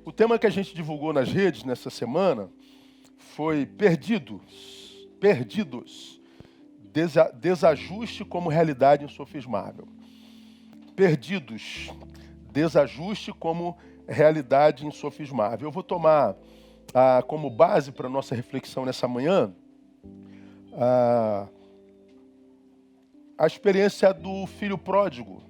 O tema que a gente divulgou nas redes nessa semana foi perdidos, desajuste como realidade insofismável. Perdidos, desajuste como realidade insofismável. Eu vou tomar como base para a nossa reflexão nessa manhã a experiência do filho pródigo.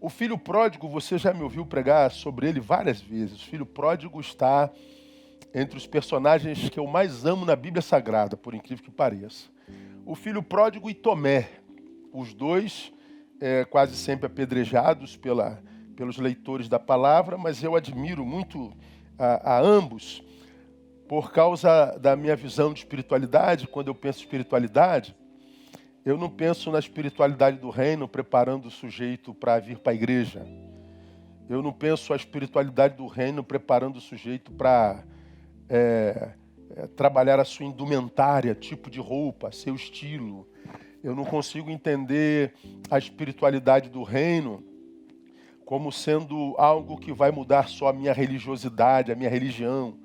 O filho pródigo, você já me ouviu pregar sobre ele várias vezes. O filho pródigo está entre os personagens que eu mais amo na Bíblia Sagrada, por incrível que pareça. O filho pródigo e Tomé, os dois quase sempre apedrejados pelos leitores da palavra, mas eu admiro muito a ambos por causa da minha visão de espiritualidade. Quando eu penso em espiritualidade, eu não penso na espiritualidade do reino preparando o sujeito para vir para a igreja. Eu não penso a espiritualidade do reino preparando o sujeito para trabalhar a sua indumentária, tipo de roupa, seu estilo. Eu não consigo entender a espiritualidade do reino como sendo algo que vai mudar só a minha religiosidade, a minha religião.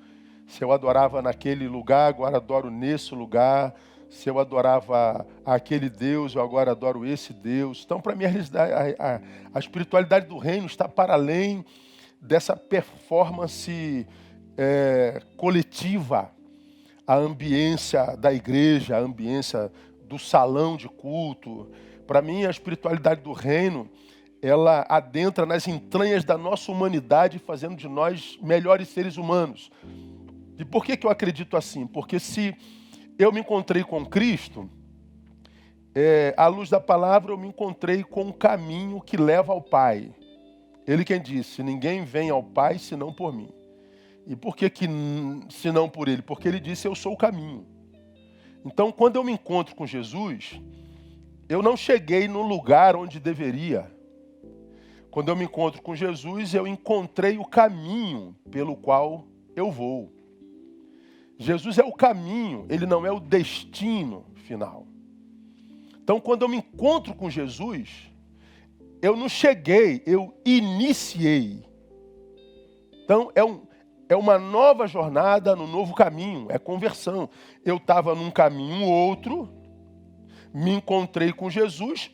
Se eu adorava naquele lugar, agora adoro nesse lugar. Se eu adorava aquele Deus, eu agora adoro esse Deus. Então, para mim, a espiritualidade do reino está para além dessa performance coletiva. A ambiência da igreja, a ambiência do salão de culto. Para mim, a espiritualidade do reino, ela adentra nas entranhas da nossa humanidade, fazendo de nós melhores seres humanos. E por que eu acredito assim? Porque se eu me encontrei com Cristo, à luz da palavra eu me encontrei com um caminho que leva ao Pai. Ele quem disse, ninguém vem ao Pai senão por mim. E por que senão por Ele? Porque Ele disse, eu sou o caminho. Então, quando eu me encontro com Jesus, eu não cheguei no lugar onde deveria. Quando eu me encontro com Jesus, eu encontrei o caminho pelo qual eu vou. Jesus é o caminho, Ele não é o destino final. Então, quando eu me encontro com Jesus, eu não cheguei, eu iniciei. Então, é uma nova jornada no novo caminho, é conversão. Eu estava num caminho outro, me encontrei com Jesus,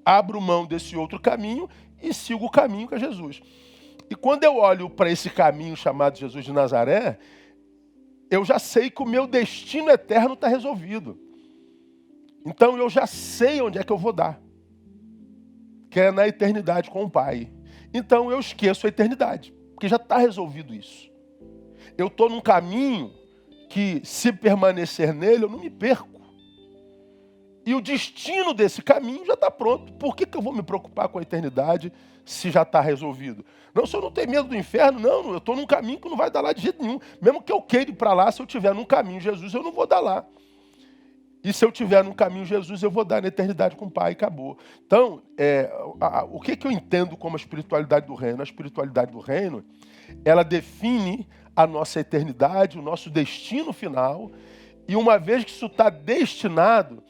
abro mão desse outro caminho e sigo o caminho que é Jesus. E quando eu olho para esse caminho chamado Jesus de Nazaré, eu já sei que o meu destino eterno está resolvido. Então eu já sei onde é que eu vou dar. Que é na eternidade com o Pai. Então eu esqueço a eternidade, porque já está resolvido isso. Eu estou num caminho que, se permanecer nele, eu não me perco. E o destino desse caminho já está pronto. Por que eu vou me preocupar com a eternidade se já está resolvido? Não, se eu não tenho medo do inferno, não, eu estou num caminho que não vai dar lá de jeito nenhum. Mesmo que eu queira ir para lá, se eu estiver num caminho Jesus, eu não vou dar lá. E se eu estiver num caminho Jesus, eu vou dar na eternidade com o Pai e acabou. Então, o que eu entendo como a espiritualidade do reino? A espiritualidade do reino, ela define a nossa eternidade, o nosso destino final. E uma vez que isso está destinado,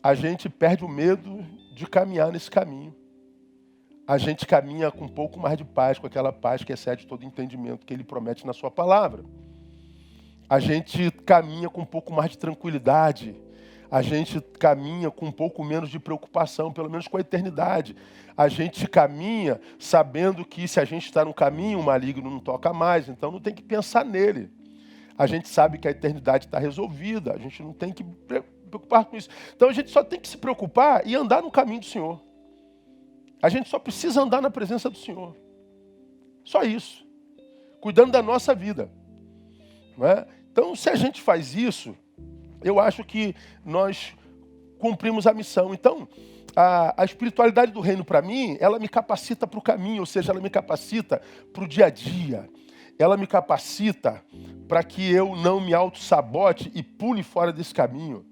a gente perde o medo de caminhar nesse caminho. A gente caminha com um pouco mais de paz, com aquela paz que excede todo entendimento que Ele promete na sua palavra. A gente caminha com um pouco mais de tranquilidade. A gente caminha com um pouco menos de preocupação, pelo menos com a eternidade. A gente caminha sabendo que se a gente está no caminho, o maligno não toca mais, então não tem que pensar nele. A gente sabe que a eternidade está resolvida, a gente não tem que preocupar com isso. Então a gente só tem que se preocupar e andar no caminho do Senhor. A gente só precisa andar na presença do Senhor. Só isso. Cuidando da nossa vida. Não é? Então, se a gente faz isso, eu acho que nós cumprimos a missão. Então, a espiritualidade do reino, para mim, ela me capacita para o caminho, ou seja, ela me capacita para o dia a dia. Ela me capacita para que eu não me auto-sabote e pule fora desse caminho.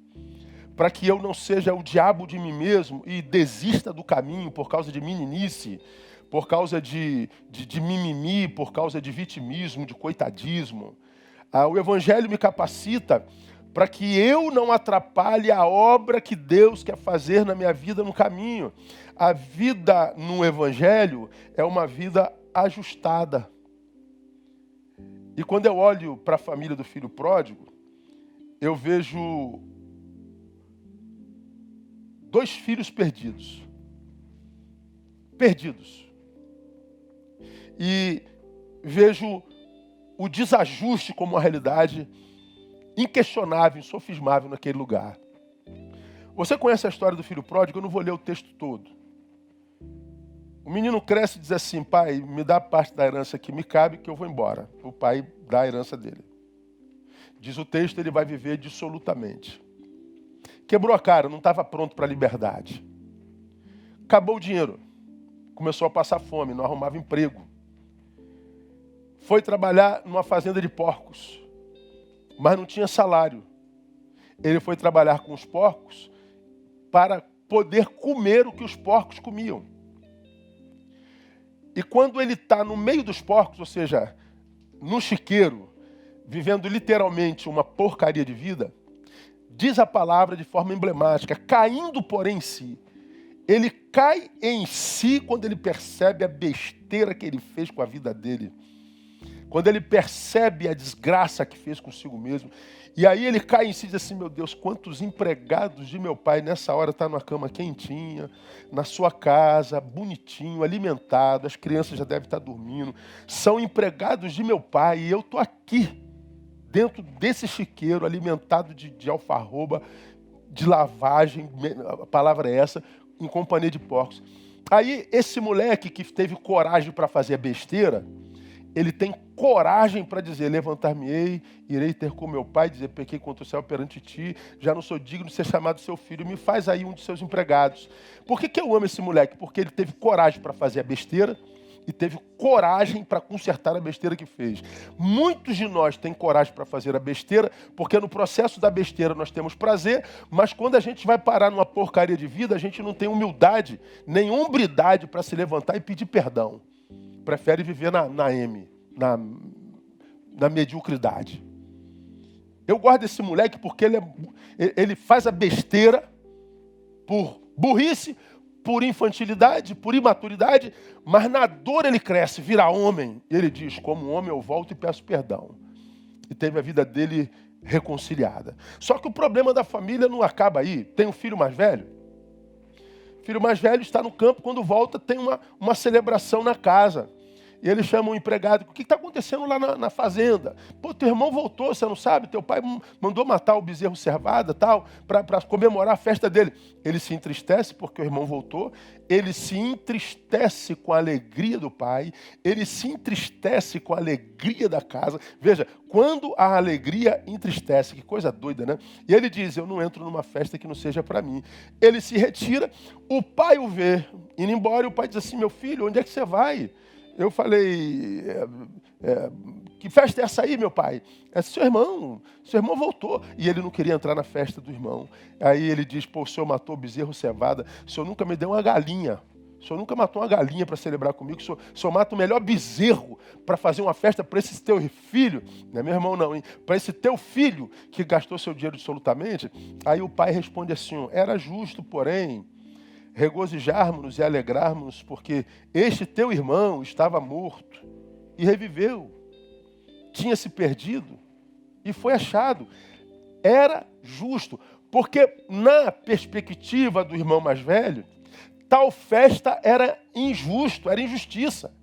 Para que eu não seja o diabo de mim mesmo e desista do caminho por causa de meninice, por causa de mimimi, por causa de vitimismo, de coitadismo. O Evangelho me capacita para que eu não atrapalhe a obra que Deus quer fazer na minha vida no caminho. A vida no Evangelho é uma vida ajustada. E quando eu olho para a família do filho pródigo, eu vejo dois filhos perdidos. Perdidos. E vejo o desajuste como uma realidade inquestionável, insofismável naquele lugar. Você conhece a história do filho pródigo? Eu não vou ler o texto todo. O menino cresce e diz assim: pai, me dá parte da herança que me cabe, que eu vou embora. O pai dá a herança dele. Diz o texto, ele vai viver dissolutamente. Quebrou a cara, não estava pronto para a liberdade. Acabou o dinheiro. Começou a passar fome, não arrumava emprego. Foi trabalhar numa fazenda de porcos, mas não tinha salário. Ele foi trabalhar com os porcos para poder comer o que os porcos comiam. E quando ele está no meio dos porcos, ou seja, no chiqueiro, vivendo literalmente uma porcaria de vida, diz a palavra de forma emblemática, caindo porém em si. Ele cai em si quando ele percebe a besteira que ele fez com a vida dele. Quando ele percebe a desgraça que fez consigo mesmo. E aí ele cai em si e diz assim: meu Deus, quantos empregados de meu pai nessa hora estão numa cama quentinha, na sua casa, bonitinho, alimentado, as crianças já devem estar dormindo. São empregados de meu pai e eu estou aqui, dentro desse chiqueiro, alimentado de alfarroba, de lavagem, a palavra é essa, em companhia de porcos. Aí esse moleque que teve coragem para fazer a besteira, ele tem coragem para dizer: levantar-me-ei, irei ter com meu pai, dizer: pequei contra o céu perante ti, já não sou digno de ser chamado seu filho, me faz aí um de seus empregados. Por que eu amo esse moleque? Porque ele teve coragem para fazer a besteira e teve coragem para consertar a besteira que fez. Muitos de nós têm coragem para fazer a besteira, porque no processo da besteira nós temos prazer, mas quando a gente vai parar numa porcaria de vida, a gente não tem humildade, nem hombridade para se levantar e pedir perdão. Prefere viver na mediocridade. Eu gosto desse moleque porque ele faz a besteira por burrice, por infantilidade, por imaturidade, mas na dor ele cresce, vira homem. Ele diz: como homem eu volto e peço perdão. E teve a vida dele reconciliada. Só que o problema da família não acaba aí. Tem um filho mais velho. O filho mais velho está no campo, quando volta tem uma celebração na casa. E ele chama um empregado: o que está acontecendo lá na fazenda? Pô, teu irmão voltou, você não sabe? Teu pai mandou matar o bezerro cevada, tal, para comemorar a festa dele. Ele se entristece porque o irmão voltou, ele se entristece com a alegria do pai, ele se entristece com a alegria da casa. Veja, quando a alegria entristece, que coisa doida, né? E ele diz: eu não entro numa festa que não seja para mim. Ele se retira, o pai o vê indo embora, e o pai diz assim: meu filho, onde é que você vai? Eu falei: que festa é essa aí, meu pai? É seu irmão voltou. E ele não queria entrar na festa do irmão. Aí ele diz: pô, o senhor matou o bezerro cevada, o senhor nunca me deu uma galinha. O senhor nunca matou uma galinha para celebrar comigo, o senhor mata o melhor bezerro para fazer uma festa para esse teu filho. Não é meu irmão não, hein? Para esse teu filho que gastou seu dinheiro absolutamente. Aí o pai responde assim: era justo, porém, regozijarmos-nos e alegrarmos, porque este teu irmão estava morto e reviveu. Tinha se perdido e foi achado. Era justo, porque na perspectiva do irmão mais velho, tal festa era injusto, era injustiça.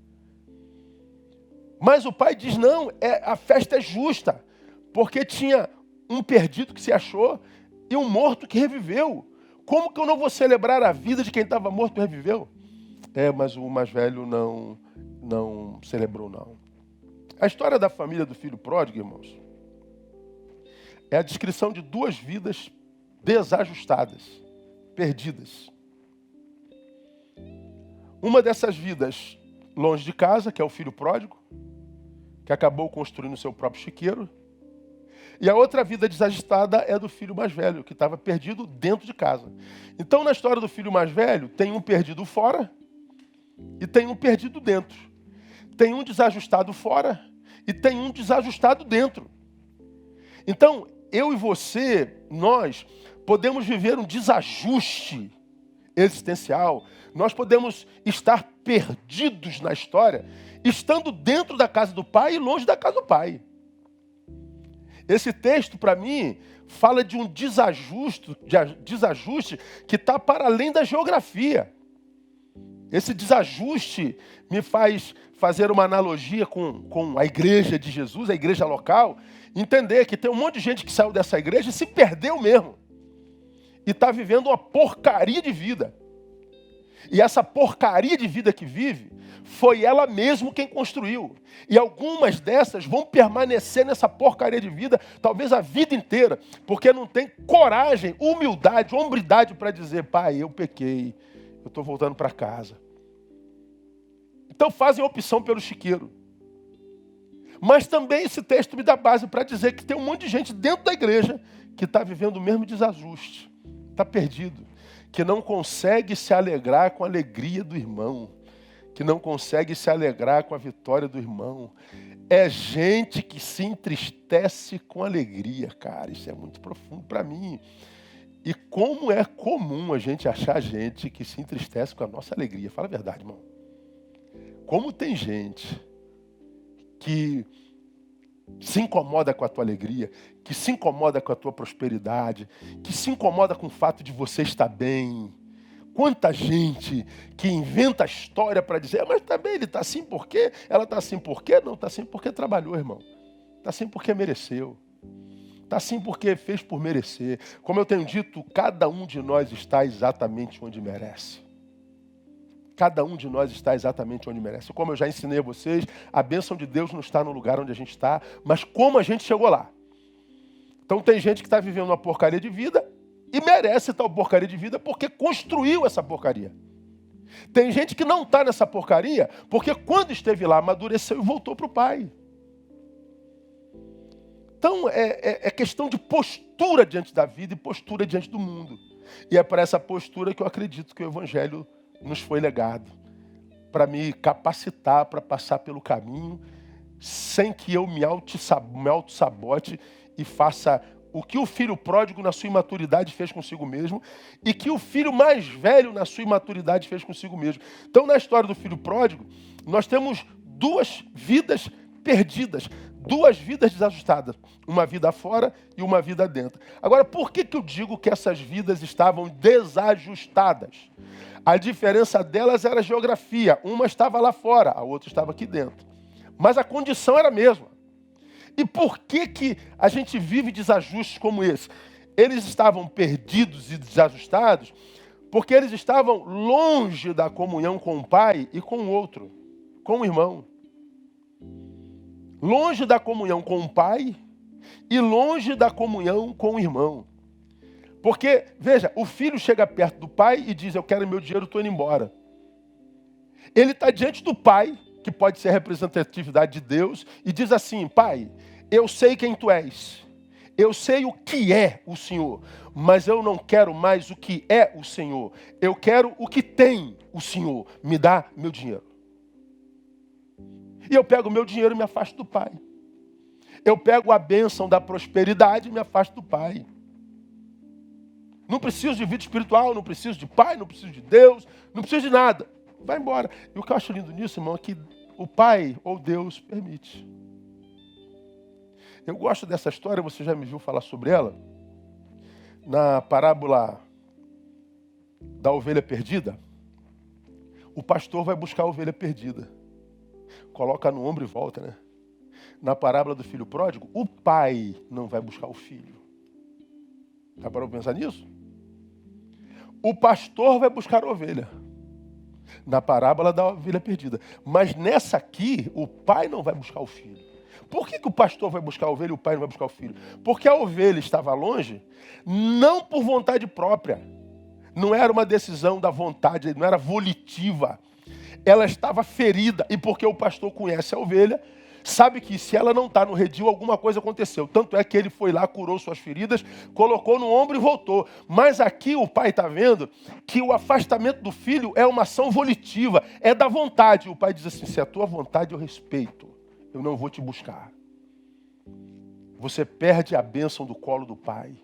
Mas o pai diz: não, a festa é justa, porque tinha um perdido que se achou e um morto que reviveu. Como que eu não vou celebrar a vida de quem estava morto e reviveu? Mas o mais velho não celebrou, não. A história da família do filho pródigo, irmãos, é a descrição de duas vidas desajustadas, perdidas. Uma dessas vidas longe de casa, que é o filho pródigo, que acabou construindo seu próprio chiqueiro. E a outra vida desajustada é do filho mais velho, que estava perdido dentro de casa. Então, na história do filho mais velho, tem um perdido fora e tem um perdido dentro. Tem um desajustado fora e tem um desajustado dentro. Então, eu e você, nós, podemos viver um desajuste existencial, nós podemos estar perdidos na história, estando dentro da casa do Pai e longe da casa do Pai. Esse texto, para mim, fala de um desajuste que está para além da geografia. Esse desajuste me faz fazer uma analogia com a igreja de Jesus, a igreja local, entender que tem um monte de gente que saiu dessa igreja e se perdeu mesmo. E está vivendo uma porcaria de vida. E essa porcaria de vida que vive, foi ela mesma quem construiu. E algumas dessas vão permanecer nessa porcaria de vida, talvez a vida inteira, porque não tem coragem, humildade, hombridade para dizer, pai, eu pequei, eu estou voltando para casa. Então fazem opção pelo chiqueiro. Mas também esse texto me dá base para dizer que tem um monte de gente dentro da igreja que está vivendo o mesmo desajuste. Está perdido. Que não consegue se alegrar com a alegria do irmão. Que não consegue se alegrar com a vitória do irmão. É gente que se entristece com alegria, cara. Isso é muito profundo para mim. E como é comum a gente achar gente que se entristece com a nossa alegria. Fala a verdade, irmão. Como tem gente que se incomoda com a tua alegria, que se incomoda com a tua prosperidade, que se incomoda com o fato de você estar bem. Quanta gente que inventa história para dizer, mas também ele está assim por quê? Ela está assim por quê? Não, está assim porque trabalhou, irmão. Está assim porque mereceu. Está assim porque fez por merecer. Como eu tenho dito, cada um de nós está exatamente onde merece. Cada um de nós está exatamente onde merece. Como eu já ensinei a vocês, a bênção de Deus não está no lugar onde a gente está, mas como a gente chegou lá. Então tem gente que está vivendo uma porcaria de vida e merece tal porcaria de vida porque construiu essa porcaria. Tem gente que não está nessa porcaria porque quando esteve lá, amadureceu e voltou para o Pai. Então é questão de postura diante da vida e postura diante do mundo. E é para essa postura que eu acredito que o Evangelho nos foi legado, para me capacitar para passar pelo caminho, sem que eu me auto-sabote e faça o que o filho pródigo na sua imaturidade fez consigo mesmo e que o filho mais velho na sua imaturidade fez consigo mesmo. Então, na história do filho pródigo, nós temos duas vidas perdidas, duas vidas desajustadas, uma vida fora e uma vida dentro. Agora, por que eu digo que essas vidas estavam desajustadas? A diferença delas era a geografia. Uma estava lá fora, a outra estava aqui dentro. Mas a condição era a mesma. E por que a gente vive desajustes como esse? Eles estavam perdidos e desajustados porque eles estavam longe da comunhão com o Pai e com o outro, com o irmão. Longe da comunhão com o Pai e longe da comunhão com o irmão. Porque, veja, o filho chega perto do pai e diz, eu quero meu dinheiro, estou indo embora. Ele está diante do pai, que pode ser a representatividade de Deus, e diz assim, pai, eu sei quem tu és. Eu sei o que é o Senhor, mas eu não quero mais o que é o Senhor. Eu quero o que tem o Senhor. Me dá meu dinheiro. E eu pego o meu dinheiro e me afasto do pai. Eu pego a bênção da prosperidade e me afasto do pai. Não preciso de vida espiritual, não preciso de pai, não preciso de Deus, não preciso de nada. Vai embora. E o que eu acho lindo nisso, irmão, é que o pai ou Deus permite. Eu gosto dessa história, você já me viu falar sobre ela, na parábola da ovelha perdida. O pastor vai buscar a ovelha perdida. Coloca no ombro e volta, né? Na parábola do filho pródigo, o pai não vai buscar o filho. Já parou para pensar nisso? O pastor vai buscar a ovelha. Na parábola da ovelha perdida. Mas nessa aqui, o pai não vai buscar o filho. Por que o pastor vai buscar a ovelha e o pai não vai buscar o filho? Porque a ovelha estava longe, não por vontade própria. Não era uma decisão da vontade, não era volitiva. Ela estava ferida. E porque o pastor conhece a ovelha, sabe que se ela não está no redil, alguma coisa aconteceu. Tanto é que ele foi lá, curou suas feridas, colocou no ombro e voltou. Mas aqui o pai está vendo que o afastamento do filho é uma ação volitiva, é da vontade. O pai diz assim, se é a tua vontade eu respeito, eu não vou te buscar. Você perde a bênção do colo do pai.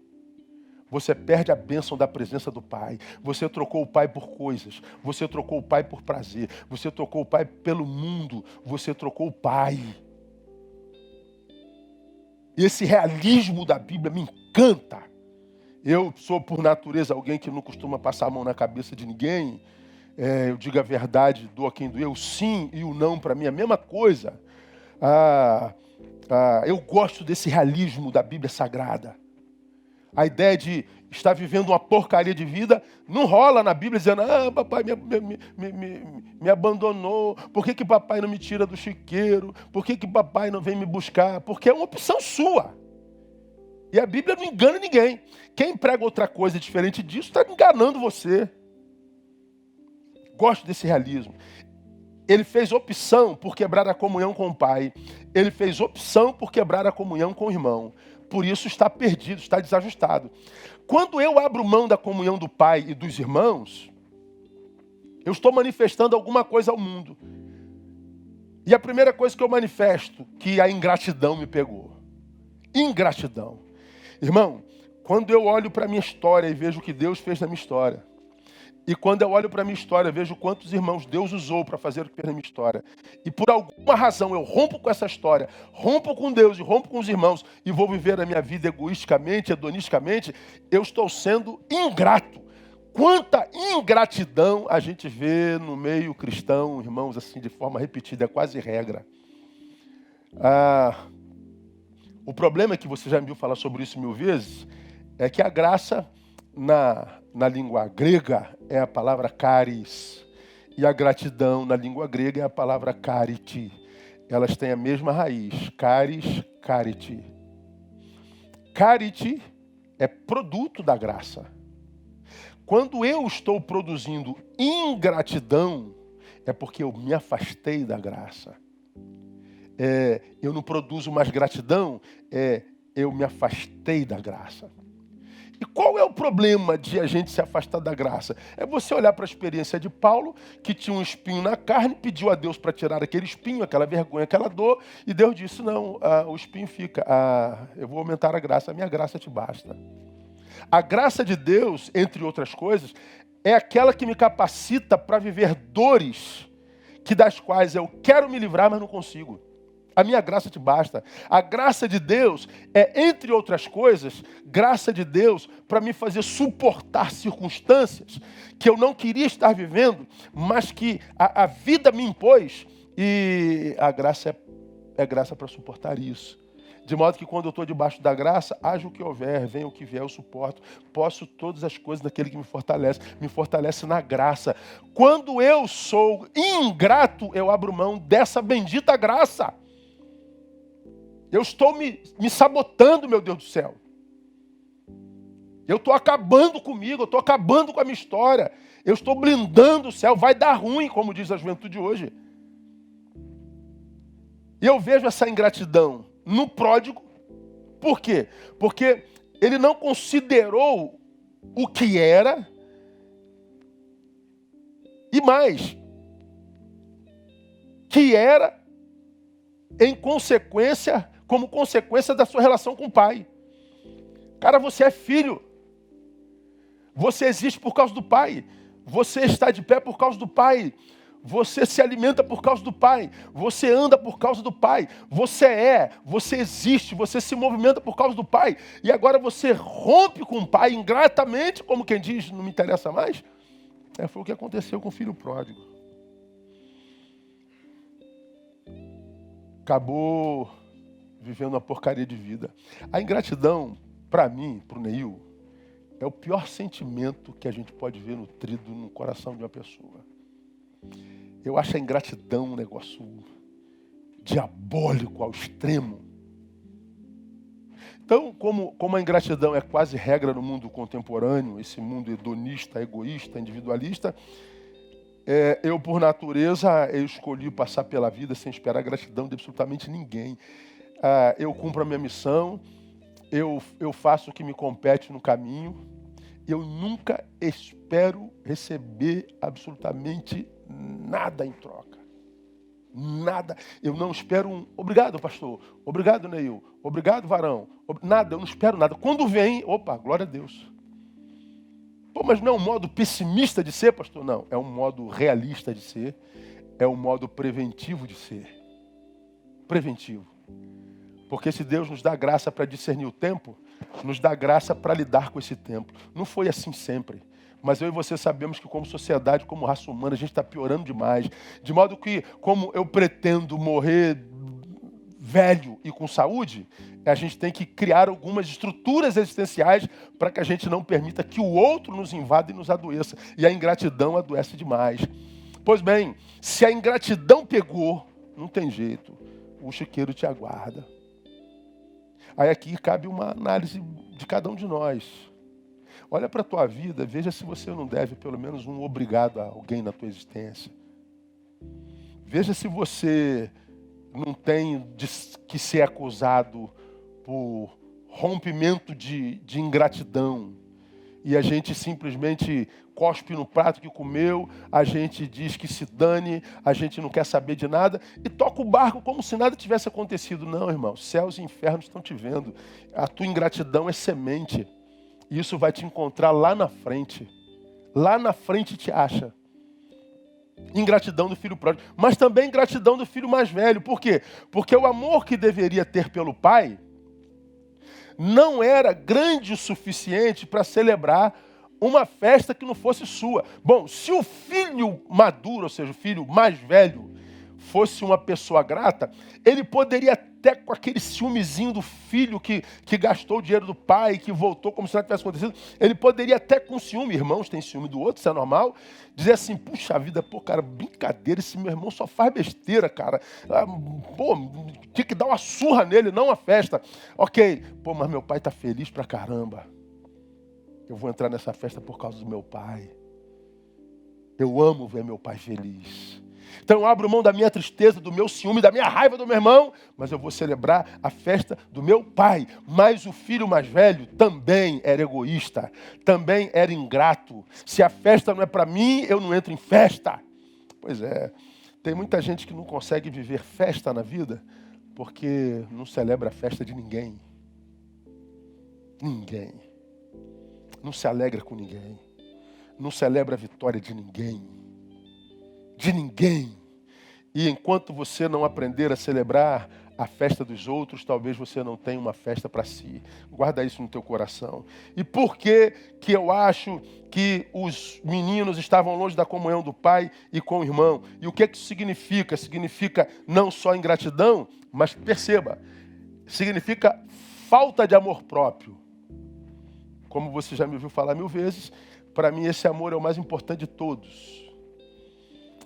Você perde a bênção da presença do Pai. Você trocou o Pai por coisas. Você trocou o Pai por prazer. Você trocou o Pai pelo mundo. Você trocou o Pai. E esse realismo da Bíblia me encanta. Eu sou, por natureza, alguém que não costuma passar a mão na cabeça de ninguém. Eu digo a verdade, dou a quem doer. O sim e o não, para mim, é a mesma coisa. Eu gosto desse realismo da Bíblia Sagrada. A ideia de estar vivendo uma porcaria de vida não rola na Bíblia dizendo: papai me abandonou, por que papai não me tira do chiqueiro, por que papai não vem me buscar? Porque é uma opção sua. E a Bíblia não engana ninguém. Quem prega outra coisa diferente disso está enganando você. Gosto desse realismo. Ele fez opção por quebrar a comunhão com o Pai. Ele fez opção por quebrar a comunhão com o irmão. Por isso está perdido, está desajustado. Quando eu abro mão da comunhão do Pai e dos irmãos, eu estou manifestando alguma coisa ao mundo. E a primeira coisa que eu manifesto, que a ingratidão me pegou. Ingratidão. Irmão, quando eu olho para a minha história e vejo o que Deus fez na minha história, e quando eu olho para a minha história, vejo quantos irmãos Deus usou para fazer o que fez na minha história. E por alguma razão eu rompo com essa história, rompo com Deus e rompo com os irmãos e vou viver a minha vida egoisticamente, hedonisticamente, eu estou sendo ingrato. Quanta ingratidão a gente vê no meio cristão, irmãos, assim, de forma repetida, é quase regra. O problema é que você já me viu falar sobre isso 1000 vezes, é que a graça na língua grega é a palavra charis. E a gratidão na língua grega é a palavra chariti. Elas têm a mesma raiz. Charis, chariti. Chariti é produto da graça. Quando eu estou produzindo ingratidão, é porque eu me afastei da graça. Eu não produzo mais gratidão, eu me afastei da graça. E qual é o problema de a gente se afastar da graça? É você olhar para a experiência de Paulo, que tinha um espinho na carne, pediu a Deus para tirar aquele espinho, aquela vergonha, aquela dor, e Deus disse: não, o espinho fica, eu vou aumentar a graça, a minha graça te basta. A graça de Deus, entre outras coisas, é aquela que me capacita para viver dores das quais eu quero me livrar, mas não consigo. A minha graça te basta. A graça de Deus é, entre outras coisas, graça de Deus para me fazer suportar circunstâncias que eu não queria estar vivendo, mas que a vida me impôs. E a graça é graça para suportar isso. De modo que quando eu estou debaixo da graça, haja o que houver, venha o que vier, eu suporto. Posso todas as coisas naquele que me fortalece na graça. Quando eu sou ingrato, eu abro mão dessa bendita graça. Eu estou me sabotando, meu Deus do céu. Eu estou acabando comigo, eu estou acabando com a minha história. Eu estou blindando o céu, vai dar ruim, como diz a juventude hoje. E eu vejo essa ingratidão no pródigo. Por quê? Porque ele não considerou o que era. E mais, que era como consequência da sua relação com o pai. Cara, você é filho. Você existe por causa do pai. Você está de pé por causa do pai. Você se alimenta por causa do pai. Você anda por causa do pai. Você existe, você se movimenta por causa do pai. E agora você rompe com o pai ingratamente, como quem diz, não me interessa mais. Foi o que aconteceu com o filho pródigo. Acabou vivendo uma porcaria de vida. A ingratidão, para mim, para o Neil, é o pior sentimento que a gente pode ver nutrido no coração de uma pessoa. Eu acho a ingratidão um negócio diabólico ao extremo. Então, como a ingratidão é quase regra no mundo contemporâneo, esse mundo hedonista, egoísta, individualista, eu, por natureza, eu escolhi passar pela vida sem esperar gratidão de absolutamente ninguém. Eu cumpro a minha missão, eu faço o que me compete no caminho, eu nunca espero receber absolutamente nada em troca. Nada. Eu não espero obrigado, pastor. Obrigado, Neil. Obrigado, varão. Nada, eu não espero nada. Quando vem, opa, glória a Deus. Pô, mas não é um modo pessimista de ser, pastor? Não, é um modo realista de ser. É um modo preventivo de ser. Preventivo. Porque se Deus nos dá graça para discernir o tempo, nos dá graça para lidar com esse tempo. Não foi assim sempre. Mas eu e você sabemos que como sociedade, como raça humana, a gente está piorando demais. De modo que, como eu pretendo morrer velho e com saúde, a gente tem que criar algumas estruturas existenciais para que a gente não permita que o outro nos invada e nos adoeça. E a ingratidão adoece demais. Pois bem, se a ingratidão pegou, não tem jeito, o chiqueiro te aguarda. Aí aqui cabe uma análise de cada um de nós. Olha para a tua vida, veja se você não deve pelo menos um obrigado a alguém na tua existência. Veja se você não tem que ser acusado por rompimento de ingratidão. E a gente simplesmente cospe no prato que comeu, a gente diz que se dane, a gente não quer saber de nada e toca o barco como se nada tivesse acontecido. Não, irmão, céus e infernos estão te vendo. A tua ingratidão é semente. E isso vai te encontrar lá na frente. Lá na frente te acha. Ingratidão do filho pródigo, mas também ingratidão do filho mais velho. Por quê? Porque o amor que deveria ter pelo pai não era grande o suficiente para celebrar uma festa que não fosse sua. Bom, se o filho maduro, ou seja, o filho mais velho, fosse uma pessoa grata, ele poderia até com aquele ciúmezinho do filho que gastou o dinheiro do pai, que voltou como se nada tivesse acontecido, ele poderia até com ciúme, irmãos têm ciúme do outro, isso é normal, dizer assim, puxa vida, pô, cara, brincadeira, esse meu irmão só faz besteira, cara. Pô, tinha que dar uma surra nele, não uma festa. Ok, pô, mas meu pai tá feliz pra caramba. Eu vou entrar nessa festa por causa do meu pai. Eu amo ver meu pai feliz. Então eu abro mão da minha tristeza, do meu ciúme, da minha raiva do meu irmão, mas eu vou celebrar a festa do meu pai. Mas o filho mais velho também era egoísta, também era ingrato. Se a festa não é para mim, eu não entro em festa. Pois é, tem muita gente que não consegue viver festa na vida porque não celebra a festa de ninguém. Ninguém. Não se alegra com ninguém. Não celebra a vitória de ninguém. De ninguém. E enquanto você não aprender a celebrar a festa dos outros, talvez você não tenha uma festa para si. Guarda isso no teu coração. E por que que eu acho que os meninos estavam longe da comunhão do pai e com o irmão? E o que isso significa? Significa não só ingratidão, mas perceba, significa falta de amor próprio. Como você já me ouviu falar 1000 vezes, para mim esse amor é o mais importante de todos.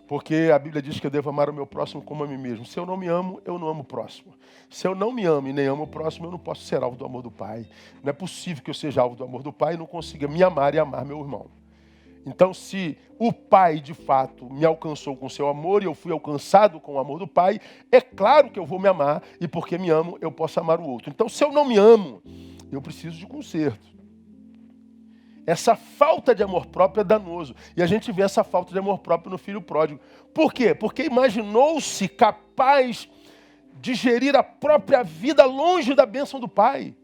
Porque a Bíblia diz que eu devo amar o meu próximo como a mim mesmo. Se eu não me amo, eu não amo o próximo. Se eu não me amo e nem amo o próximo, eu não posso ser alvo do amor do Pai. Não é possível que eu seja alvo do amor do Pai e não consiga me amar e amar meu irmão. Então, se o Pai, de fato, me alcançou com seu amor e eu fui alcançado com o amor do Pai, é claro que eu vou me amar e porque me amo, eu posso amar o outro. Então, se eu não me amo, eu preciso de conserto. Essa falta de amor próprio é danoso. E a gente vê essa falta de amor próprio no filho pródigo. Por quê? Porque imaginou-se capaz de gerir a própria vida longe da bênção do pai.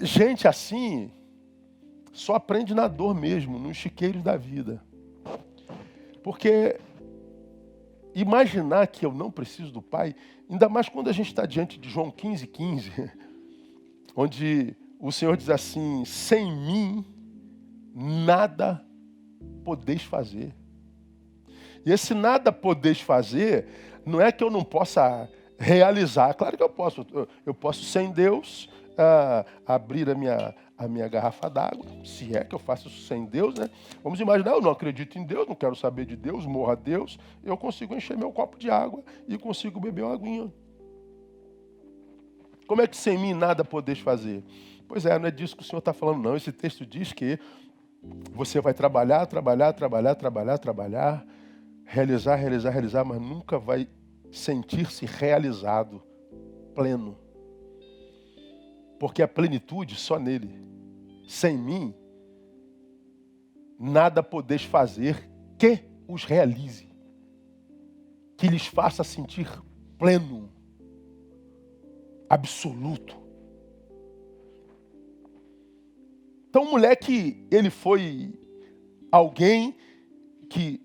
Gente assim só aprende na dor mesmo, nos chiqueiros da vida. Porque imaginar que eu não preciso do pai, ainda mais quando a gente está diante de João 15:15, onde o Senhor diz assim, sem mim, nada podeis fazer. E esse nada podeis fazer, não é que eu não possa realizar. Claro que eu posso. Eu posso, sem Deus, abrir a minha garrafa d'água. Se é que eu faço isso sem Deus, né? Vamos imaginar, eu não acredito em Deus, não quero saber de Deus, morro a Deus. Eu consigo encher meu copo de água e consigo beber uma aguinha. Como é que sem mim nada podeis fazer? Pois é, não é disso que o Senhor está falando, não. Esse texto diz que você vai trabalhar, realizar, mas nunca vai sentir-se realizado, pleno. Porque a plenitude só nele. Sem mim, nada podeis fazer que os realize. Que lhes faça sentir pleno, absoluto. Então o moleque, ele foi alguém que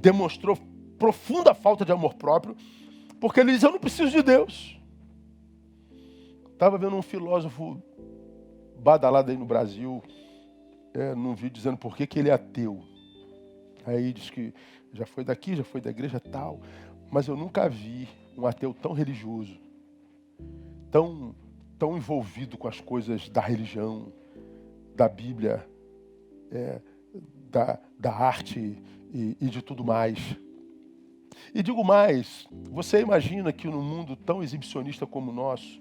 demonstrou profunda falta de amor próprio, porque ele diz, eu não preciso de Deus. Estava vendo um filósofo badalado aí no Brasil, num vídeo dizendo por que ele é ateu. Aí diz que já foi daqui, já foi da igreja tal, mas eu nunca vi um ateu tão religioso, tão envolvido com as coisas da religião, da Bíblia, da arte e de tudo mais. E digo mais, você imagina que num mundo tão exibicionista como o nosso,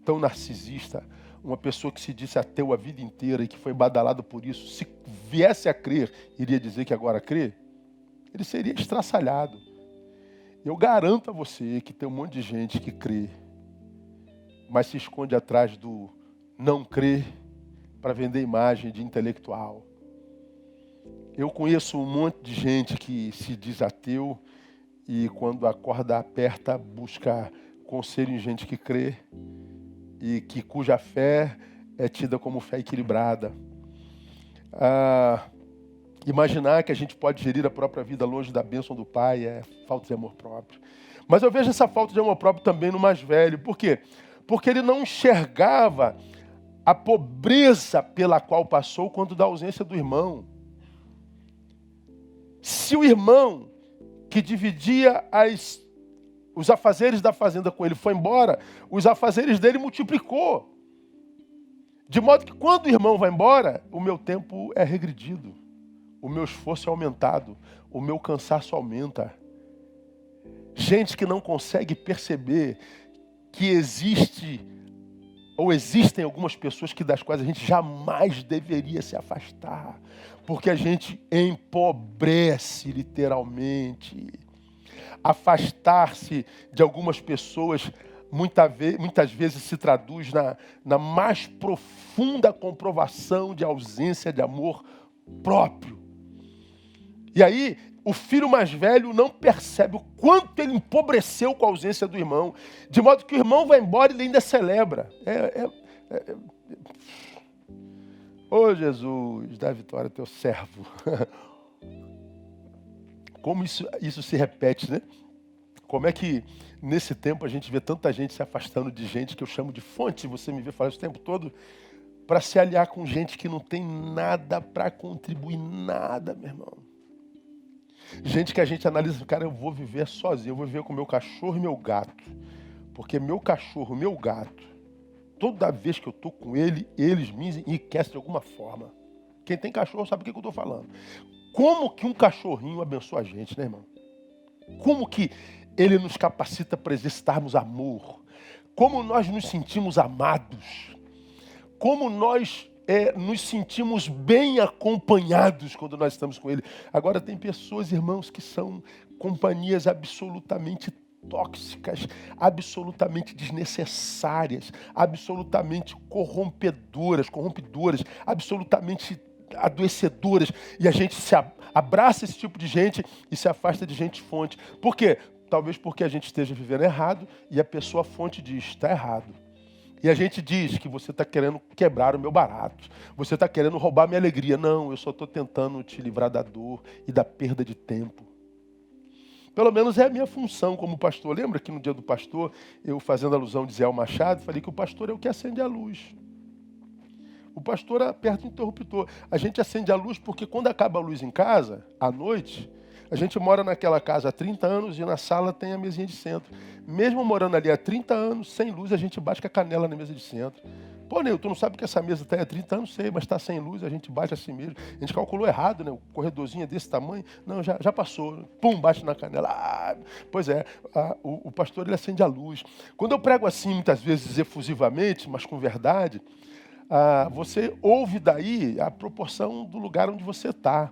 tão narcisista, uma pessoa que se disse ateu a vida inteira e que foi badalado por isso, se viesse a crer, iria dizer que agora crê? Ele seria estraçalhado. Eu garanto a você que tem um monte de gente que crê, mas se esconde atrás do não crer para vender imagem de intelectual. Eu conheço um monte de gente que se diz ateu e quando a corda aperta busca conselho em gente que crê e cuja fé é tida como fé equilibrada. Imaginar que a gente pode gerir a própria vida longe da bênção do Pai é falta de amor próprio. Mas eu vejo essa falta de amor próprio também no mais velho. Por quê? Porque ele não enxergava a pobreza pela qual passou quando da ausência do irmão. Se o irmão que dividia os afazeres da fazenda com ele foi embora, os afazeres dele multiplicou. De modo que quando o irmão vai embora, o meu tempo é regredido. O meu esforço é aumentado. O meu cansaço aumenta. Gente que não consegue perceber que existem algumas pessoas das quais a gente jamais deveria se afastar. Porque a gente empobrece literalmente. Afastar-se de algumas pessoas muitas vezes se traduz na mais profunda comprovação de ausência de amor próprio. E aí, o filho mais velho não percebe o quanto ele empobreceu com a ausência do irmão, de modo que o irmão vai embora e ele ainda celebra. Ô Jesus, dá vitória ao teu servo. Como isso se repete, né? Como é que nesse tempo a gente vê tanta gente se afastando de gente que eu chamo de fonte, você me vê falar isso o tempo todo, para se aliar com gente que não tem nada para contribuir, nada, meu irmão. Gente que a gente analisa, cara, eu vou viver sozinho, eu vou viver com meu cachorro e meu gato. Porque meu cachorro, meu gato, toda vez que eu estou com eles me enriquecem de alguma forma. Quem tem cachorro sabe o que eu estou falando. Como que um cachorrinho abençoa a gente, né, irmão? Como que ele nos capacita para exercitarmos amor? Como nós nos sentimos amados? Como nós nos sentimos bem acompanhados quando nós estamos com ele? Agora tem pessoas, irmãos, que são companhias absolutamente tóxicas, absolutamente desnecessárias, absolutamente corrompedoras, absolutamente adoecedoras, e a gente se abraça esse tipo de gente e se afasta de gente fonte. Por quê? Talvez porque a gente esteja vivendo errado e a pessoa fonte diz, está errado. E a gente diz que você está querendo quebrar o meu barato, você está querendo roubar a minha alegria. Não, eu só estou tentando te livrar da dor e da perda de tempo. Pelo menos é a minha função como pastor. Lembra que no dia do pastor, eu fazendo alusão de Zé Machado, falei que o pastor é o que acende a luz. O pastor aperta o interruptor. A gente acende a luz porque quando acaba a luz em casa, à noite, a gente mora naquela casa há 30 anos e na sala tem a mesinha de centro. Mesmo morando ali há 30 anos, sem luz, a gente bate com a canela na mesa de centro. Pô, Neu, tu não sabe que essa mesa está há 30 anos? Sei, mas está sem luz, a gente bate assim mesmo. A gente calculou errado, né? O corredorzinho é desse tamanho. Não, já passou. Pum, bate na canela. Pois é, o pastor ele acende a luz. Quando eu prego assim, muitas vezes efusivamente, mas com verdade, você ouve daí a proporção do lugar onde você está.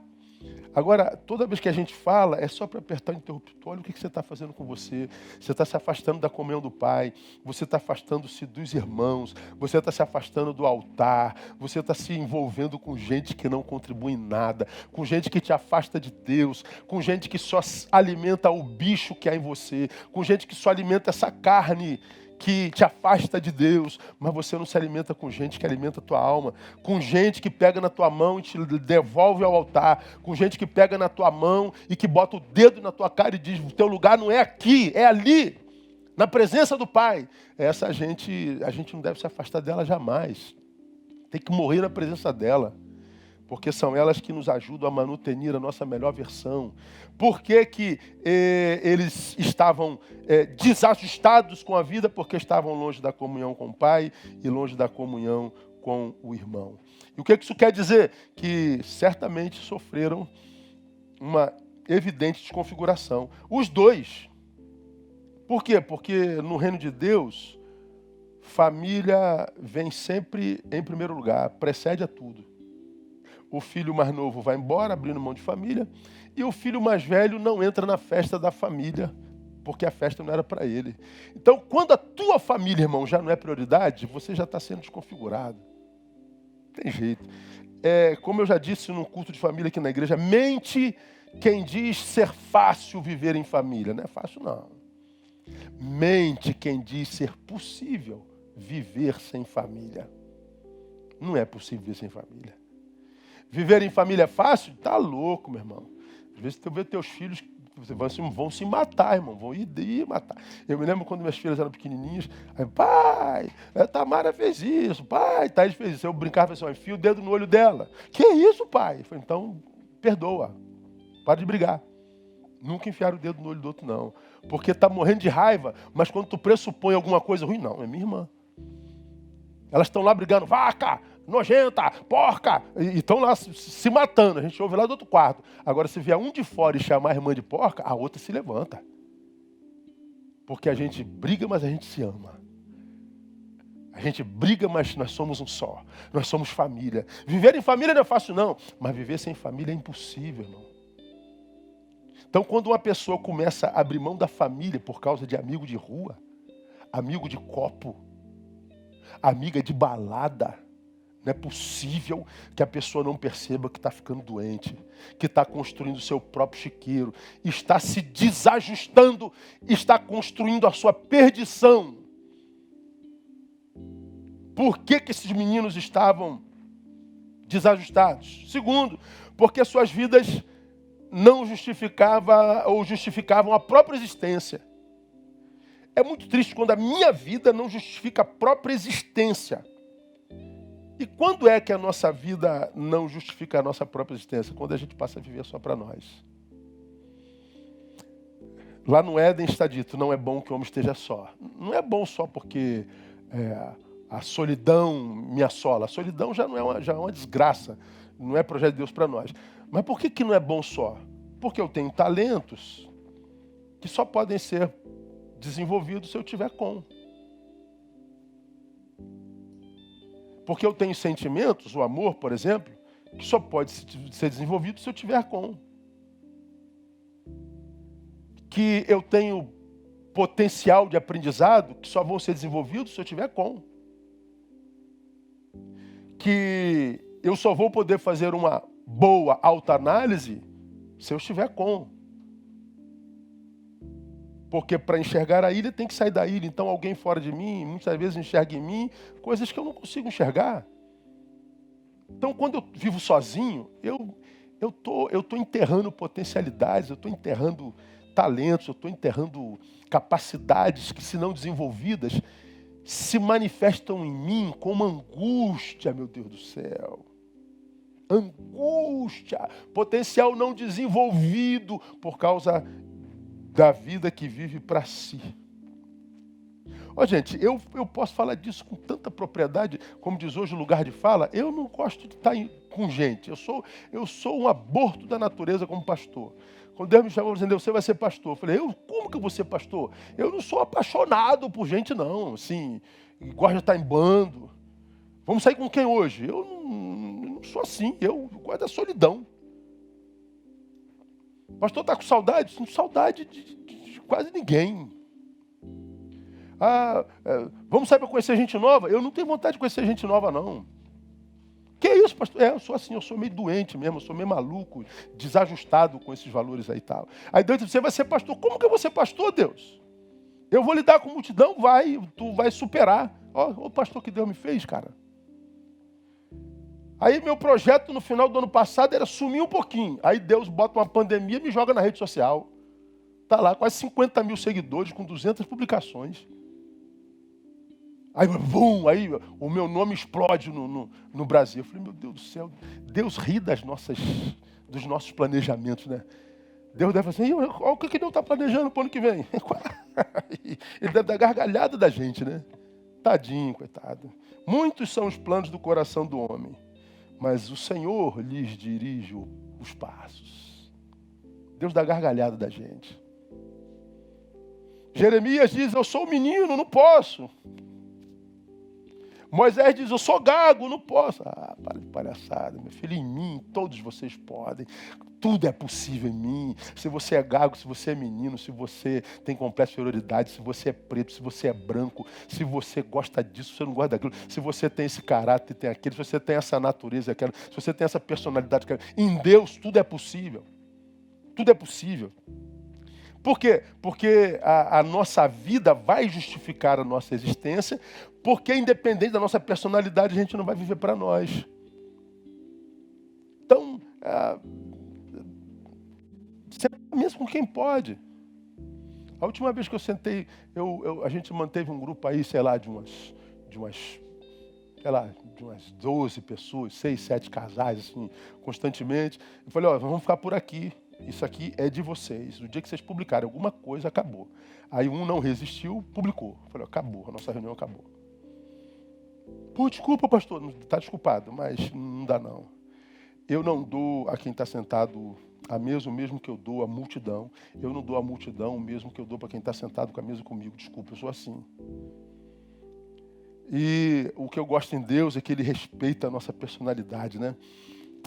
Agora, toda vez que a gente fala, é só para apertar o interruptor. Olha o que você está fazendo com você. Você está se afastando da comunhão do Pai. Você está afastando-se dos irmãos. Você está se afastando do altar. Você está se envolvendo com gente que não contribui em nada. Com gente que te afasta de Deus. Com gente que só alimenta o bicho que há em você. Com gente que só alimenta essa carne que te afasta de Deus, mas você não se alimenta com gente que alimenta a tua alma, com gente que pega na tua mão e te devolve ao altar, com gente que pega na tua mão e que bota o dedo na tua cara e diz, o teu lugar não é aqui, é ali, na presença do Pai. Essa gente, a gente não deve se afastar dela jamais. Tem que morrer na presença dela. Porque são elas que nos ajudam a manutenir a nossa melhor versão. Por que que eles estavam desajustados com a vida? Porque estavam longe da comunhão com o Pai e longe da comunhão com o irmão. E o que isso quer dizer? Que certamente sofreram uma evidente desconfiguração. Os dois. Por quê? Porque no reino de Deus, família vem sempre em primeiro lugar, precede a tudo. O filho mais novo vai embora, abrindo mão de família, e o filho mais velho não entra na festa da família, porque a festa não era para ele. Então, quando a tua família, irmão, já não é prioridade, você já está sendo desconfigurado. Tem jeito. Como eu já disse num culto de família aqui na igreja, mente quem diz ser fácil viver em família. Não é fácil, não. Mente quem diz ser possível viver sem família. Não é possível viver sem família. Viver em família é fácil? Tá louco, meu irmão. Às vezes tu vê teus filhos vão se matar, irmão. Vão ir matar. Eu me lembro quando minhas filhas eram pequenininhas. Aí, pai, a Tamara fez isso. Pai, Thaís fez isso. Eu brincava assim, enfia o dedo no olho dela. Que isso, pai? Eu falei, então, perdoa. Para de brigar. Nunca enfiar o dedo no olho do outro, não. Porque tá morrendo de raiva, mas quando tu pressupõe alguma coisa ruim, não, é minha irmã. Elas estão lá brigando, vaca, nojenta, porca, e estão lá se matando. A gente ouve lá do outro quarto. Agora, se vier um de fora e chamar a irmã de porca, a outra se levanta. Porque a gente briga, mas a gente se ama. A gente briga, mas nós somos um só. Nós somos família. Viver em família não é fácil, não. Mas viver sem família é impossível, irmão. Então, quando uma pessoa começa a abrir mão da família por causa de amigo de rua, amigo de copo, amiga de balada, não é possível que a pessoa não perceba que está ficando doente, que está construindo o seu próprio chiqueiro, está se desajustando, está construindo a sua perdição. Por que que esses meninos estavam desajustados? Segundo, porque suas vidas não justificavam a própria existência. É muito triste quando a minha vida não justifica a própria existência. E quando é que a nossa vida não justifica a nossa própria existência? Quando a gente passa a viver só para nós. Lá no Éden está dito, não é bom que o homem esteja só. Não é bom só porque a solidão me assola. A solidão já é uma desgraça. Não é projeto de Deus para nós. Mas por que não é bom só? Porque eu tenho talentos que só podem ser desenvolvidos se eu tiver com. Porque eu tenho sentimentos, o amor, por exemplo, que só pode ser desenvolvido se eu tiver com. Que eu tenho potencial de aprendizado que só vão ser desenvolvidos se eu tiver com. Que eu só vou poder fazer uma boa autoanálise se eu estiver com. Porque para enxergar a ilha tem que sair da ilha. Então alguém fora de mim, muitas vezes enxerga em mim coisas que eu não consigo enxergar. Então quando eu vivo sozinho, eu tô enterrando potencialidades, eu estou enterrando talentos, eu estou enterrando capacidades que, se não desenvolvidas, se manifestam em mim como angústia, meu Deus do céu. Angústia, potencial não desenvolvido por causa da vida que vive para si. Ó, gente, eu posso falar disso com tanta propriedade, como diz hoje o lugar de fala. Eu não gosto de estar com gente. Eu sou um aborto da natureza como pastor. Quando Deus me chamou dizendo, você vai ser pastor. Eu falei, como que eu vou ser pastor? Eu não sou apaixonado por gente, não. Assim, gosto de estar em bando. Vamos sair com quem hoje? Eu não sou assim. Eu gosto da solidão. Pastor, está com saudade? Não, saudade de quase ninguém. Vamos sair para conhecer gente nova? Eu não tenho vontade de conhecer gente nova, não. Que é isso, pastor? Eu sou assim, eu sou meio doente mesmo, eu sou meio maluco, desajustado com esses valores aí e tal. Aí Deus diz, você vai ser pastor. Como que eu vou ser pastor, Deus? Eu vou lidar com multidão? Tu vai superar. Ó, o pastor que Deus me fez, cara. Aí meu projeto no final do ano passado era sumir um pouquinho. Aí Deus bota uma pandemia e me joga na rede social. Tá lá, quase 50 mil seguidores com 200 publicações. Aí, bum, aí o meu nome explode no Brasil. Eu falei, meu Deus do céu, Deus ri dos nossos planejamentos, né? Deus deve falar assim, olha o que Deus está planejando para o ano que vem. Ele deve dar gargalhada da gente, né? Tadinho, coitado. Muitos são os planos do coração do homem, mas o Senhor lhes dirige os passos. Deus dá gargalhada da gente. Jeremias diz, eu sou menino, não posso. Moisés diz, eu sou gago, não posso. Para de palhaçada, meu filho, em mim todos vocês podem. Tudo é possível em mim. Se você é gago, se você é menino, se você tem complexo de inferioridade, se você é preto, se você é branco, se você gosta disso, se você não gosta daquilo, se você tem esse caráter, tem aquele, se você tem essa natureza, aquela, se você tem essa personalidade, aquela. Em Deus tudo é possível. Tudo é possível. Por quê? Porque a nossa vida vai justificar a nossa existência, porque independente da nossa personalidade, a gente não vai viver para nós. Então, senta mesmo com quem pode. A última vez que eu sentei, a gente manteve um grupo aí, sei lá, de umas 12 pessoas, 6, 7 casais, assim, constantemente. Eu falei, vamos ficar por aqui. Isso aqui é de vocês. No dia que vocês publicarem alguma coisa, acabou. Aí um não resistiu, publicou. Eu falei, acabou, a nossa reunião acabou. Pô, desculpa, pastor. Está desculpado, mas não dá não. Eu não dou a quem está sentado a mesa o mesmo que eu dou à multidão. Eu não dou à multidão o mesmo que eu dou para quem está sentado com a mesa comigo. Desculpa, eu sou assim. E o que eu gosto em Deus é que Ele respeita a nossa personalidade, né?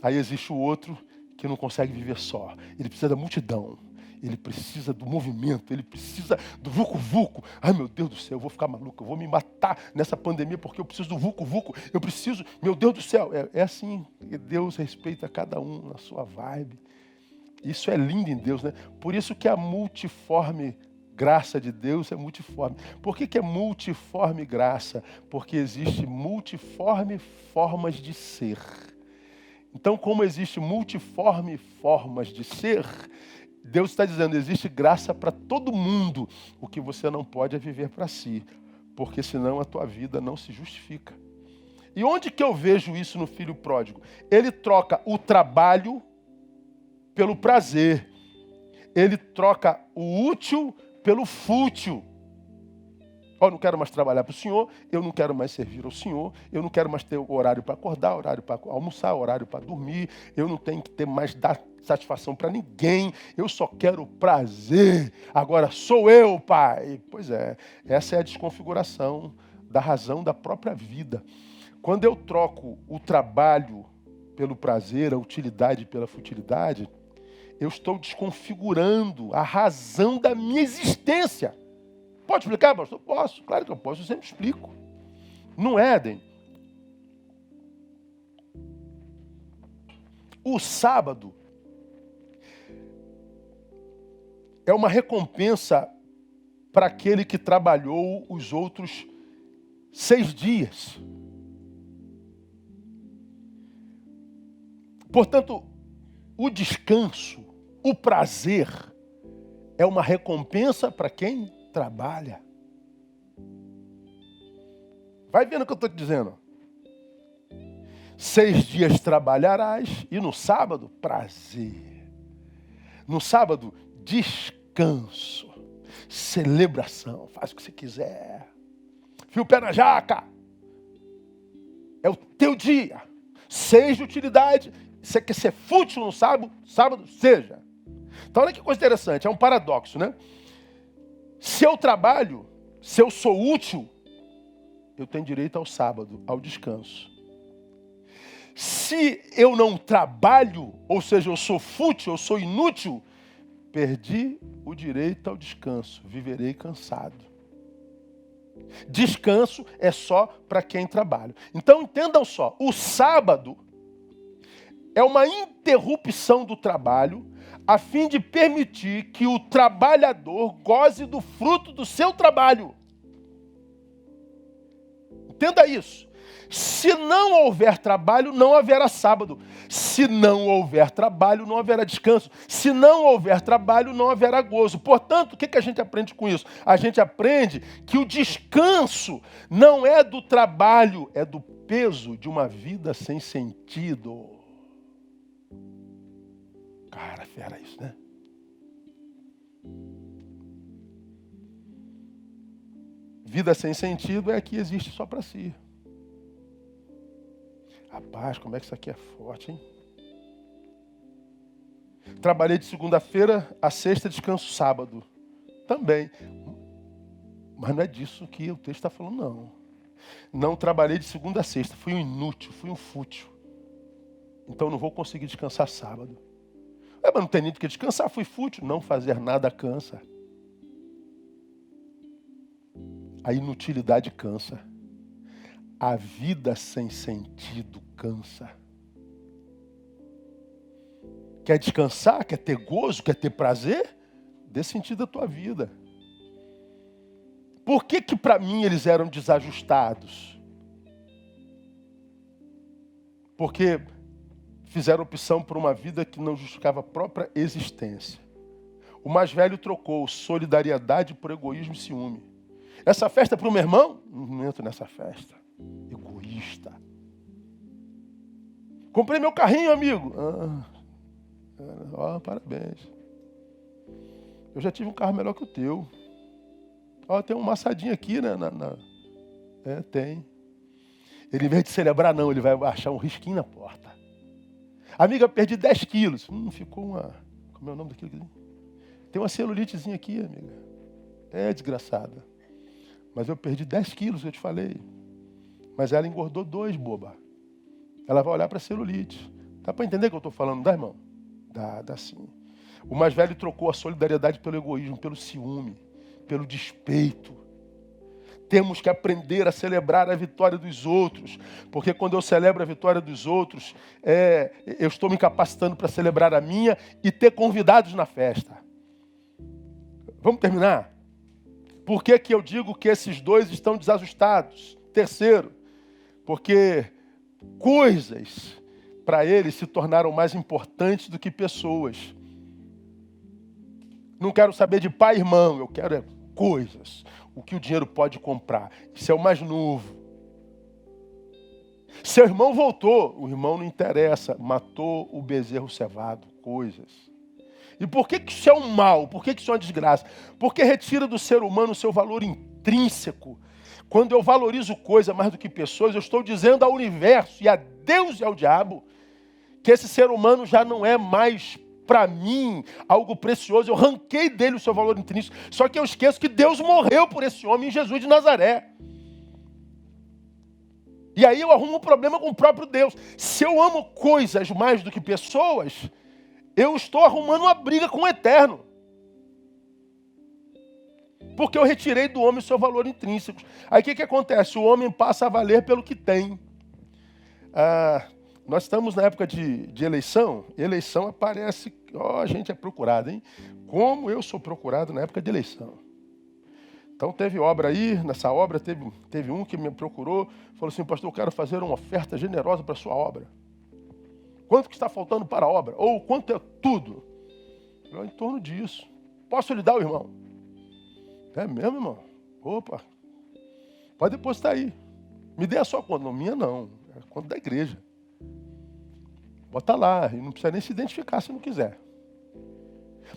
Aí existe o outro que não consegue viver só. Ele precisa da multidão. Ele precisa do movimento. Ele precisa do vucu-vucu. Ai, meu Deus do céu, eu vou ficar maluco. Eu vou me matar nessa pandemia porque eu preciso do vucu-vucu. Eu preciso... Meu Deus do céu. É assim. Deus respeita cada um na sua vibe. Isso é lindo em Deus, né? Por isso que a multiforme graça de Deus é multiforme. Por que é multiforme graça? Porque existe multiforme formas de ser. Então, como existe multiforme formas de ser, Deus está dizendo, existe graça para todo mundo. O que você não pode é viver para si, porque senão a tua vida não se justifica. E onde que eu vejo isso no filho pródigo? Ele troca o trabalho pelo prazer. Ele troca o útil pelo fútil. Eu não quero mais trabalhar para o Senhor, eu não quero mais servir ao Senhor, eu não quero mais ter horário para acordar, horário para almoçar, horário para dormir, eu não tenho que ter mais dar satisfação para ninguém, eu só quero prazer. Agora sou eu, Pai. Pois é, essa é a desconfiguração da razão da própria vida. Quando eu troco o trabalho pelo prazer, a utilidade pela futilidade, eu estou desconfigurando a razão da minha existência. Pode explicar, pastor? Posso, claro que eu posso, eu sempre explico. No Éden, o sábado é uma recompensa para aquele que trabalhou os outros 6 dias. Portanto, o descanso, o prazer, é uma recompensa para quem trabalha. Vai vendo o que eu estou te dizendo. 6 dias trabalharás e no sábado, prazer. No sábado, descanso, celebração, faz o que você quiser. Fia o pé na jaca. É o teu dia. 6 de utilidade. Você quer ser fútil no sábado? Sábado, seja. Então olha que coisa interessante, é um paradoxo, né? Se eu trabalho, se eu sou útil, eu tenho direito ao sábado, ao descanso. Se eu não trabalho, ou seja, eu sou fútil, eu sou inútil, perdi o direito ao descanso, viverei cansado. Descanso é só para quem trabalha. Então entendam só, o sábado é uma interrupção do trabalho a fim de permitir que o trabalhador goze do fruto do seu trabalho. Entenda isso. Se não houver trabalho, não haverá sábado. Se não houver trabalho, não haverá descanso. Se não houver trabalho, não haverá gozo. Portanto, o que a gente aprende com isso? A gente aprende que o descanso não é do trabalho, é do peso de uma vida sem sentido. Cara, fera isso, né? Vida sem sentido é a que existe só para si. Rapaz, como é que isso aqui é forte, hein? Trabalhei de segunda-feira a sexta, descanso sábado. Também. Mas não é disso que o texto está falando, não. Não trabalhei de segunda a sexta. Fui um inútil, fui um fútil. Então não vou conseguir descansar sábado. Mas não tem nem do que descansar, fui fútil. Não fazer nada cansa. A inutilidade cansa. A vida sem sentido cansa. Quer descansar? Quer ter gozo? Quer ter prazer? Dê sentido à tua vida. Por que para mim eles eram desajustados? Porque fizeram opção por uma vida que não justificava a própria existência. O mais velho trocou solidariedade por egoísmo e ciúme. Essa festa é para o meu irmão? Não entro nessa festa. Egoísta. Comprei meu carrinho, amigo. Parabéns. Eu já tive um carro melhor que o teu. Tem um maçadinho aqui, né? Tem. Ele, em vez de celebrar, não. Ele vai achar um risquinho na porta. Amiga, perdi 10 quilos. Ficou uma... Como é o nome daquilo? Tem uma celulitezinha aqui, amiga. É desgraçada. Mas eu perdi 10 quilos, eu te falei. Mas ela engordou 2, boba. Ela vai olhar para a celulite. Dá para entender o que eu estou falando, dá, irmão? Dá sim. O mais velho trocou a solidariedade pelo egoísmo, pelo ciúme, pelo despeito. Temos que aprender a celebrar a vitória dos outros. Porque quando eu celebro a vitória dos outros, eu estou me capacitando para celebrar a minha e ter convidados na festa. Vamos terminar? Por que eu digo que esses dois estão desajustados? Terceiro, porque coisas para eles se tornaram mais importantes do que pessoas. Não quero saber de pai e irmão, eu quero coisas. O que o dinheiro pode comprar. Isso é o mais novo. Seu irmão voltou, o irmão não interessa, matou o bezerro cevado, coisas. E por que isso é um mal? Por que isso é uma desgraça? Porque retira do ser humano o seu valor intrínseco. Quando eu valorizo coisa mais do que pessoas, eu estou dizendo ao universo e a Deus e ao diabo que esse ser humano já não é mais para mim algo precioso. Eu arranquei dele o seu valor intrínseco. Só que eu esqueço que Deus morreu por esse homem em Jesus de Nazaré. E aí eu arrumo um problema com o próprio Deus. Se eu amo coisas mais do que pessoas, eu estou arrumando uma briga com o eterno. Porque eu retirei do homem o seu valor intrínseco. Aí o que acontece? O homem passa a valer pelo que tem. Nós estamos na época de eleição. Eleição aparece... a gente é procurado, hein? Como eu sou procurado na época de eleição. Então teve obra aí, nessa obra teve um que me procurou, falou assim, pastor, eu quero fazer uma oferta generosa para a sua obra. Quanto que está faltando para a obra? Ou quanto é tudo? Em torno disso. Posso lhe dar, irmão? É mesmo, irmão? Opa. Pode depositar aí. Me dê a sua conta. Não, minha não. É a conta da igreja. Bota lá. E não precisa nem se identificar se não quiser.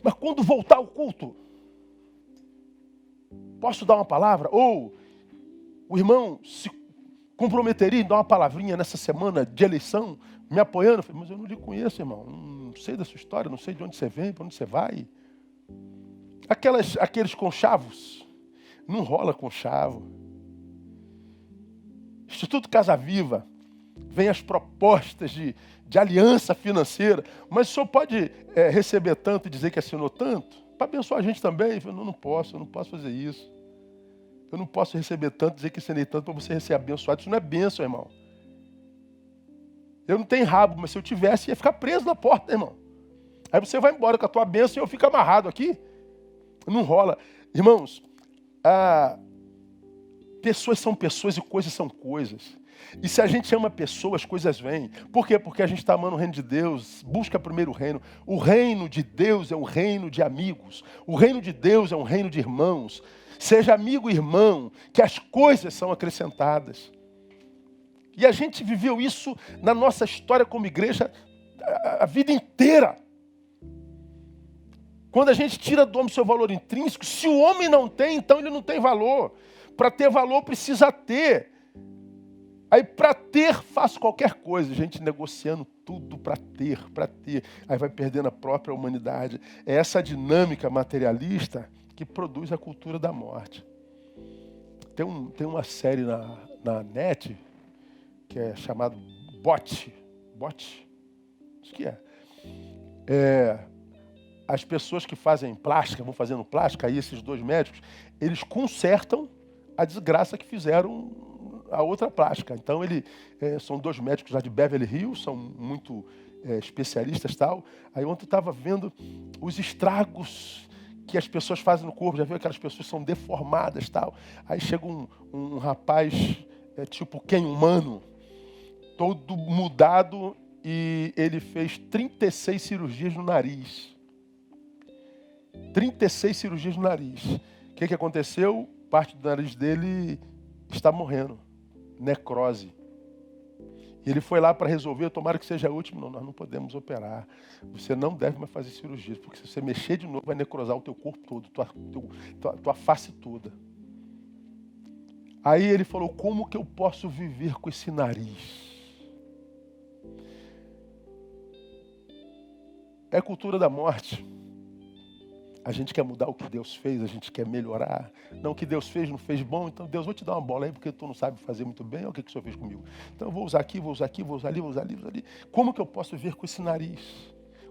Mas quando voltar ao culto, posso dar uma palavra? Ou o irmão se comprometeria em dar uma palavrinha nessa semana de eleição, me apoiando? Eu falei, mas eu não lhe conheço, irmão. Não sei da sua história, não sei de onde você vem, para onde você vai. Aqueles conchavos, não rola conchavo. Instituto Casa Viva, vêm as propostas de aliança financeira, mas o senhor pode receber tanto e dizer que assinou tanto? Para abençoar a gente também. Eu não posso fazer isso. Eu não posso receber tanto e dizer que assinei tanto para você receber abençoado. Isso não é bênção, irmão. Eu não tenho rabo, mas se eu tivesse, ia ficar preso na porta, irmão. Aí você vai embora com a tua bênção e eu fico amarrado aqui. Não rola. Irmãos, pessoas são pessoas e coisas são coisas. E se a gente ama pessoas, as coisas vêm. Por quê? Porque a gente está amando o reino de Deus, busca primeiro o reino. O reino de Deus é um reino de amigos. O reino de Deus é um reino de irmãos. Seja amigo e irmão, que as coisas são acrescentadas. E a gente viveu isso na nossa história como igreja a vida inteira. Quando a gente tira do homem seu valor intrínseco, se o homem não tem, então ele não tem valor. Para ter valor precisa ter. Aí para ter, faço qualquer coisa. Gente negociando tudo para ter. Aí vai perdendo a própria humanidade. É essa dinâmica materialista que produz a cultura da morte. Tem uma série na net que é chamada Bot. Acho que as pessoas que fazem plástica, vão fazendo plástica, aí esses dois médicos, eles consertam a desgraça que fizeram a outra plástica. Então, são dois médicos lá de Beverly Hills, são muito especialistas e tal. Aí ontem eu estava vendo os estragos que as pessoas fazem no corpo. Já viu aquelas pessoas que são deformadas e tal. Aí chega um rapaz, tipo Ken humano, todo mudado, e ele fez 36 cirurgias no nariz. 36 cirurgias no nariz. O que aconteceu? Parte do nariz dele está morrendo. Necrose. E ele foi lá para resolver, tomara que seja a última. Não, nós não podemos operar. Você não deve mais fazer cirurgias, porque se você mexer de novo, vai necrosar o teu corpo todo, tua face toda. Aí ele falou, como que eu posso viver com esse nariz? É a cultura da morte. A gente quer mudar o que Deus fez, a gente quer melhorar. Não, o que Deus fez não fez bom, então Deus, vou te dar uma bola aí, porque tu não sabe fazer muito bem, olha o que o Senhor fez comigo. Então eu vou usar aqui, vou usar ali, vou usar ali. Como que eu posso viver com esse nariz?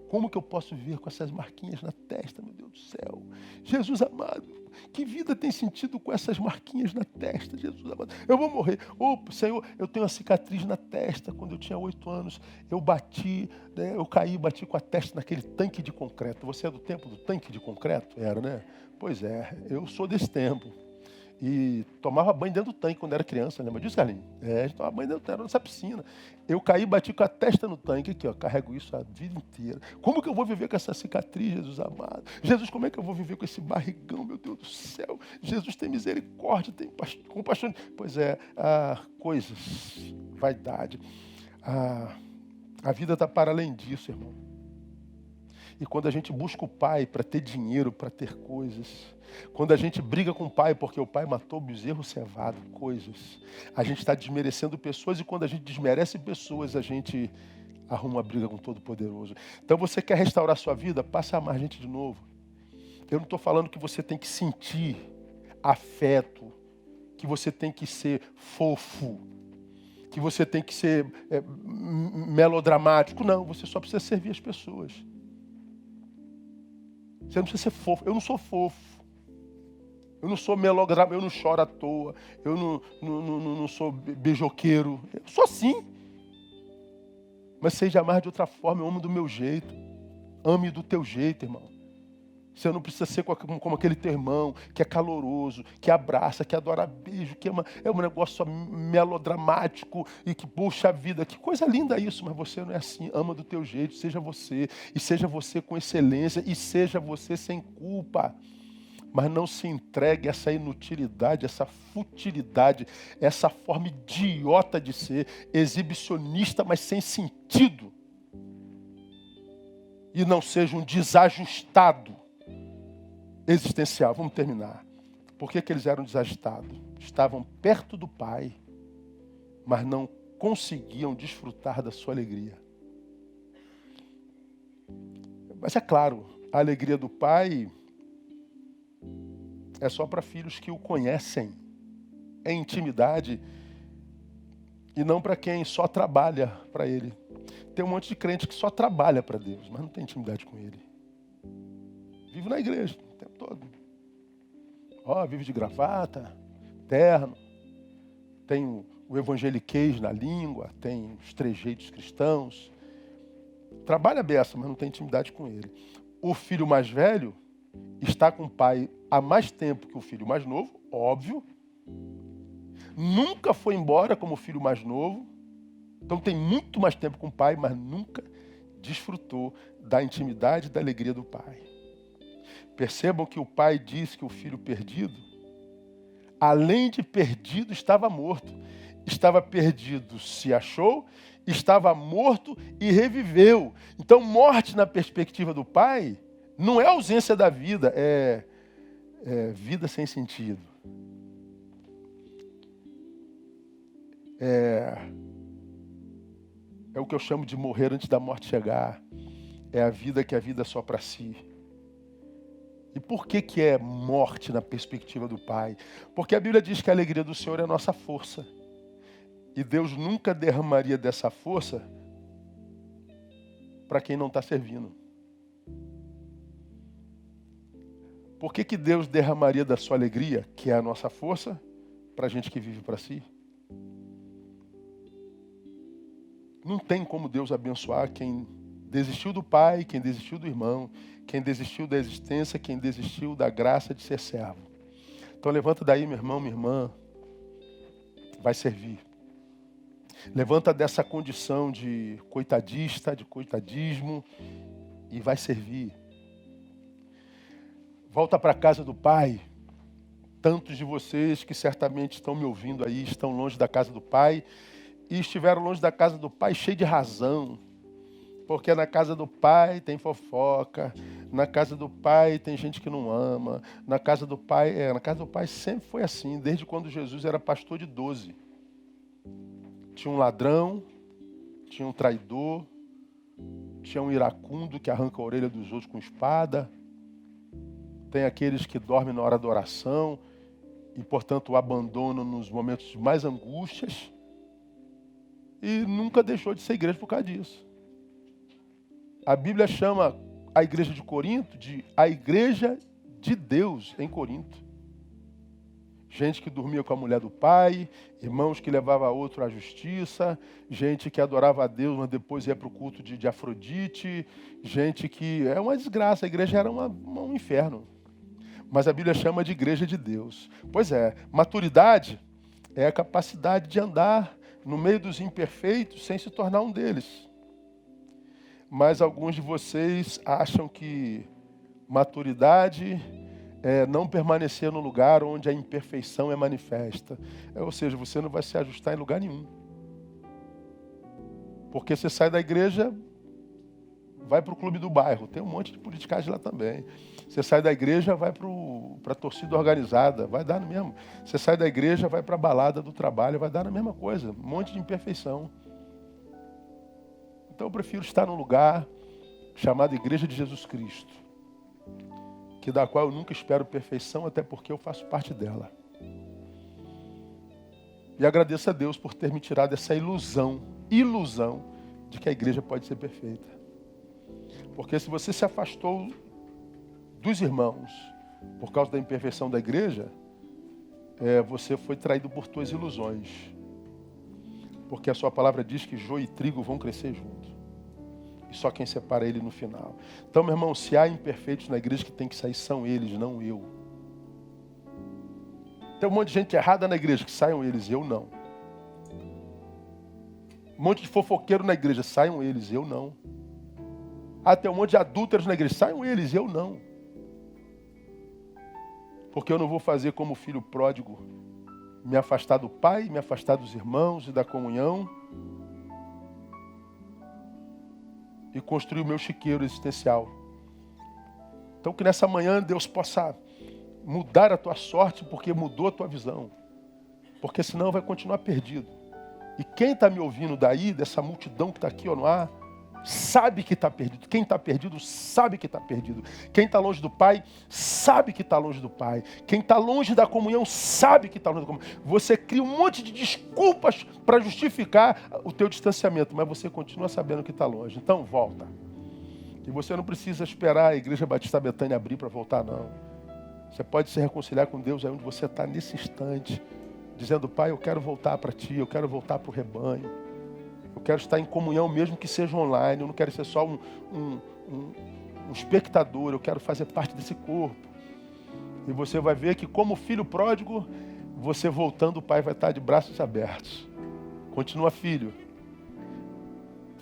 Como que eu posso viver com essas marquinhas na testa, meu Deus do céu? Jesus amado, que vida tem sentido com essas marquinhas na testa, Jesus amado? Eu vou morrer. Senhor, eu tenho uma cicatriz na testa quando eu tinha 8 anos. Eu bati, eu caí, bati com a testa naquele tanque de concreto. Você é do tempo do tanque de concreto? Era, né? Pois é, eu sou desse tempo. E tomava banho dentro do tanque quando era criança, lembra disso, Carlinhos? A gente tomava banho dentro do tanque, nessa piscina. Eu caí e bati com a testa no tanque, aqui, ó, carrego isso a vida inteira. Como que eu vou viver com essa cicatriz, Jesus amado? Jesus, como é que eu vou viver com esse barrigão, meu Deus do céu? Jesus, tem misericórdia, tem compaixão. Pois é, coisas, vaidade. A vida está para além disso, irmão. E quando a gente busca o Pai para ter dinheiro, para ter coisas, quando a gente briga com o Pai porque o Pai matou o bezerro cevado, coisas, a gente está desmerecendo pessoas, e quando a gente desmerece pessoas, a gente arruma uma briga com o Todo-Poderoso. Então você quer restaurar a sua vida? Passa a amar a gente de novo. Eu não estou falando que você tem que sentir afeto, que você tem que ser fofo, que você tem que ser melodramático. Não, você só precisa servir as pessoas. Você não precisa ser fofo. Eu não sou fofo. Eu não sou melodrama, eu não choro à toa. Eu não sou beijoqueiro. Eu sou assim. Mas seja amar de outra forma. Eu amo do meu jeito. Ame do teu jeito, irmão. Você não precisa ser como aquele teu irmão, que é caloroso, que abraça, que adora beijo, que é um negócio melodramático e que puxa a vida. Que coisa linda isso, mas você não é assim. Ama do teu jeito, seja você. E seja você com excelência, e seja você sem culpa. Mas não se entregue a essa inutilidade, essa futilidade, essa forma idiota de ser, exibicionista, mas sem sentido. E não seja um desajustado existencial. Vamos terminar. Por que eles eram desajustados? Estavam perto do Pai, mas não conseguiam desfrutar da sua alegria. Mas é claro, a alegria do Pai é só para filhos que o conhecem em intimidade e não para quem só trabalha para Ele. Tem um monte de crente que só trabalha para Deus, mas não tem intimidade com Ele. Vive na igreja o tempo todo. Vive de gravata, terno, tem o evangeliquez na língua, tem os trejeitos cristãos. Trabalha a beça, mas não tem intimidade com Ele. O filho mais velho está com o pai há mais tempo que o filho mais novo, óbvio. Nunca foi embora como o filho mais novo. Então tem muito mais tempo com o pai, mas nunca desfrutou da intimidade e da alegria do pai. Percebam que o pai diz que o filho perdido, além de perdido, estava morto. Estava perdido, se achou, estava morto e reviveu. Então, morte na perspectiva do pai não é ausência da vida, é vida sem sentido. É o que eu chamo de morrer antes da morte chegar. É a vida que é a vida só para si. E por que é morte na perspectiva do Pai? Porque a Bíblia diz que a alegria do Senhor é a nossa força. E Deus nunca derramaria dessa força para quem não está servindo. Por que Deus derramaria da sua alegria, que é a nossa força, para a gente que vive para si? Não tem como Deus abençoar quem desistiu do pai, quem desistiu do irmão, quem desistiu da existência, quem desistiu da graça de ser servo. Então levanta daí, meu irmão, minha irmã, vai servir. Levanta dessa condição de coitadista, de coitadismo e vai servir. Volta para a casa do pai. Tantos de vocês que certamente estão me ouvindo aí, estão longe da casa do pai e estiveram longe da casa do pai cheio de razão. Porque na casa do pai tem fofoca, na casa do pai tem gente que não ama, na casa do pai sempre foi assim, desde quando Jesus era pastor de 12. Tinha um ladrão, tinha um traidor, tinha um iracundo que arranca a orelha dos outros com espada, tem aqueles que dormem na hora da oração e, portanto, o abandonam nos momentos de mais angústias e nunca deixou de ser igreja por causa disso. A Bíblia chama a igreja de Corinto de a igreja de Deus em Corinto. Gente que dormia com a mulher do pai, irmãos que levavam outro à justiça, gente que adorava a Deus, mas depois ia para o culto de Afrodite, gente que... É uma desgraça, a igreja era um inferno. Mas a Bíblia chama de igreja de Deus. Pois é, maturidade é a capacidade de andar no meio dos imperfeitos sem se tornar um deles. Mas alguns de vocês acham que maturidade é não permanecer no lugar onde a imperfeição é manifesta. Ou seja, você não vai se ajustar em lugar nenhum. Porque você sai da igreja, vai para o clube do bairro. Tem um monte de politicagem lá também. Você sai da igreja, vai para a torcida organizada. Vai dar no mesmo. Você sai da igreja, vai para a balada do trabalho. Vai dar na mesma coisa. Um monte de imperfeição. Então eu prefiro estar num lugar chamado Igreja de Jesus Cristo, que da qual eu nunca espero perfeição, até porque eu faço parte dela. E agradeço a Deus por ter me tirado essa ilusão de que a igreja pode ser perfeita. Porque se você se afastou dos irmãos por causa da imperfeição da igreja, você foi traído por tuas ilusões. Porque a sua palavra diz que joio e trigo vão crescer juntos. E só quem separa ele no final. Então, meu irmão, se há imperfeitos na igreja que tem que sair, são eles, não eu. Tem um monte de gente errada na igreja, que saiam eles, eu não. Um monte de fofoqueiro na igreja, saiam eles, eu não. Tem um monte de adúlteros na igreja, saiam eles, eu não. Porque eu não vou fazer como o filho pródigo, me afastar do pai, me afastar dos irmãos e da comunhão e construir o meu chiqueiro existencial. Então que nessa manhã Deus possa mudar a tua sorte porque mudou a tua visão. Porque senão vai continuar perdido. E quem está me ouvindo daí, dessa multidão que está aqui ou no ar, sabe que está perdido. Quem está perdido sabe que está perdido. Quem está longe do Pai sabe que está longe do Pai. Quem está longe da comunhão sabe que está longe da comunhão. Você cria um monte de desculpas para justificar o teu distanciamento, mas você continua sabendo que está longe. Então volta. E você não precisa esperar a Igreja Batista Betânia abrir para voltar, não. Você pode se reconciliar com Deus aí onde você está nesse instante, dizendo: Pai, eu quero voltar para Ti, eu quero voltar para o rebanho. Eu quero estar em comunhão, mesmo que seja online. Eu não quero ser só um espectador. Eu quero fazer parte desse corpo. E você vai ver que, como filho pródigo, você voltando, o Pai vai estar de braços abertos. Continua filho.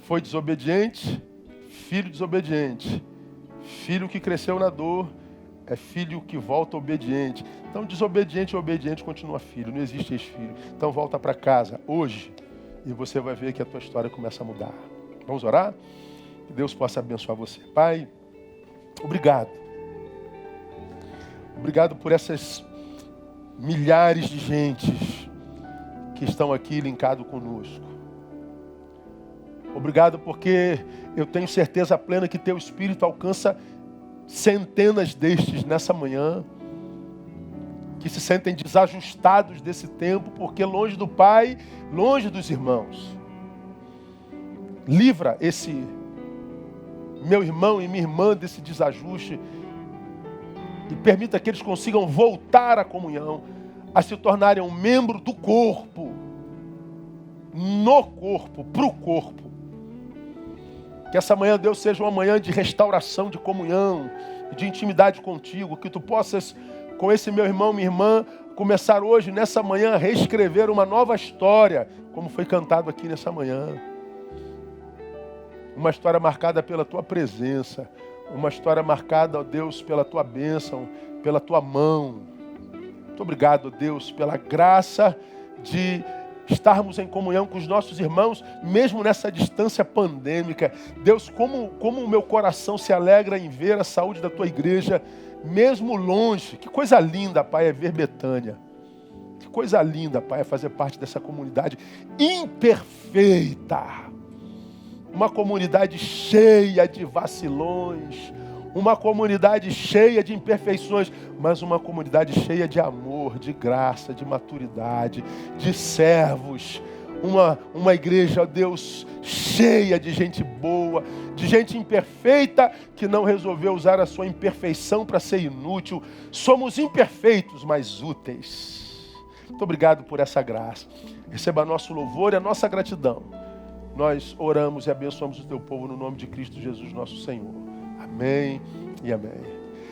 Foi desobediente, filho desobediente. Filho que cresceu na dor é filho que volta obediente. Então, desobediente e obediente continua filho. Não existe ex-filho. Então, volta para casa hoje. E você vai ver que a tua história começa a mudar. Vamos orar? Que Deus possa abençoar você. Pai, obrigado. Obrigado por essas milhares de gentes que estão aqui linkados conosco. Obrigado porque eu tenho certeza plena que teu Espírito alcança centenas destes nessa manhã, que se sentem desajustados desse tempo, porque longe do Pai, longe dos irmãos. Livra esse meu irmão e minha irmã desse desajuste e permita que eles consigam voltar à comunhão, a se tornarem um membro do corpo, no corpo, para o corpo. Que essa manhã, Deus, seja uma manhã de restauração, de comunhão, de intimidade contigo, que tu possas, com esse meu irmão, minha irmã, começar hoje, nessa manhã, a reescrever uma nova história, como foi cantado aqui nessa manhã. Uma história marcada pela tua presença, uma história marcada, ó Deus, pela tua bênção, pela tua mão. Muito obrigado, ó Deus, pela graça de estarmos em comunhão com os nossos irmãos, mesmo nessa distância pandêmica. Deus, como o meu coração se alegra em ver a saúde da tua igreja, mesmo longe. Que coisa linda, Pai, é ver Betânia. Que coisa linda, Pai, é fazer parte dessa comunidade imperfeita. Uma comunidade cheia de vacilões, uma comunidade cheia de imperfeições, mas uma comunidade cheia de amor, de graça, de maturidade, de servos. Uma igreja, ó Deus, cheia de gente boa, de gente imperfeita que não resolveu usar a sua imperfeição para ser inútil. Somos imperfeitos, mas úteis. Muito obrigado por essa graça. Receba nosso louvor e a nossa gratidão. Nós oramos e abençoamos o teu povo no nome de Cristo Jesus, nosso Senhor. Amém e amém.